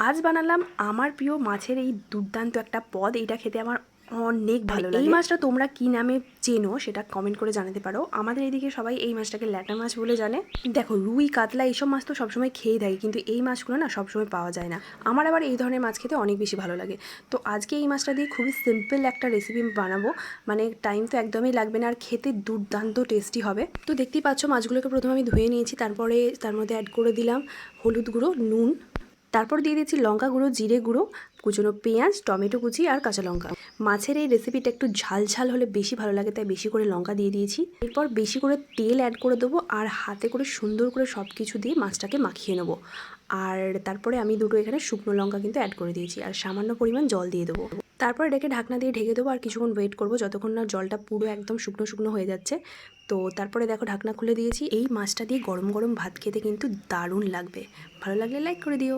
আজ বানালাম আমার প্রিয় মাছের এই দুর্দান্ত একটা পদ। এটা খেতে আমার অনেক ভালো লাগে। এই মাছটা তোমরা কি নামে চেনো সেটা কমেন্ট করে জানাতে পারো। আমাদের এদিকে সবাই এই মাছটাকে ল্যাটা মাছ বলে জানে। দেখো, রুই কাতলা এইসব মাছ তো সবসময় খেয়ে থাকি, কিন্তু এই মাছগুলো না সবসময় পাওয়া যায় না। আমার আবার এই ধরনের মাছ খেতে অনেক বেশি ভালো লাগে। তো আজকে এই মাছটা দিয়ে খুবই সিম্পল একটা রেসিপি বানাবো, মানে টাইম তো একদমই লাগবে না, আর খেতে দুর্দান্ত টেস্টি হবে। তো দেখতেই পাচ্ছ, মাছগুলোকে প্রথমে আমি ধুয়ে নিয়েছি, তারপরে তার মধ্যে অ্যাড করে দিলাম হলুদ গুঁড়ো, নুন, তারপর দিয়ে দিচ্ছি লঙ্কা গুঁড়ো, জিরে গুঁড়ো, কুচনো পেঁয়াজ, টমেটো কুচি আর কাঁচা লঙ্কা। মাছের এই রেসিপিটা একটু ঝাল ঝাল হলে বেশি ভালো লাগে, তাই বেশি করে লঙ্কা দিয়ে দিয়েছি। এরপর বেশি করে তেল অ্যাড করে দেবো, আর হাতে করে সুন্দর করে সব কিছু দিয়ে মাছটাকে মাখিয়ে নেবো। আর তারপরে আমি দুটো এখানে শুকনো লঙ্কা কিন্তু অ্যাড করে দিয়েছি, আর সামান্য পরিমাণ জল দিয়ে দেবো। তারপর এটাকে ঢাকনা দিয়ে ঢেকে দেবো, আর কিছুক্ষণ ওয়েট করবো যতক্ষণ না জলটা পুরো একদম শুকনো শুকনো হয়ে যাচ্ছে। তো তারপরে দেখো, ঢাকনা খুলে দিয়েছি। এই মাছটা দিয়ে গরম গরম ভাত খেতে কিন্তু দারুণ লাগবে। ভালো লাগলে লাইক করে দিও।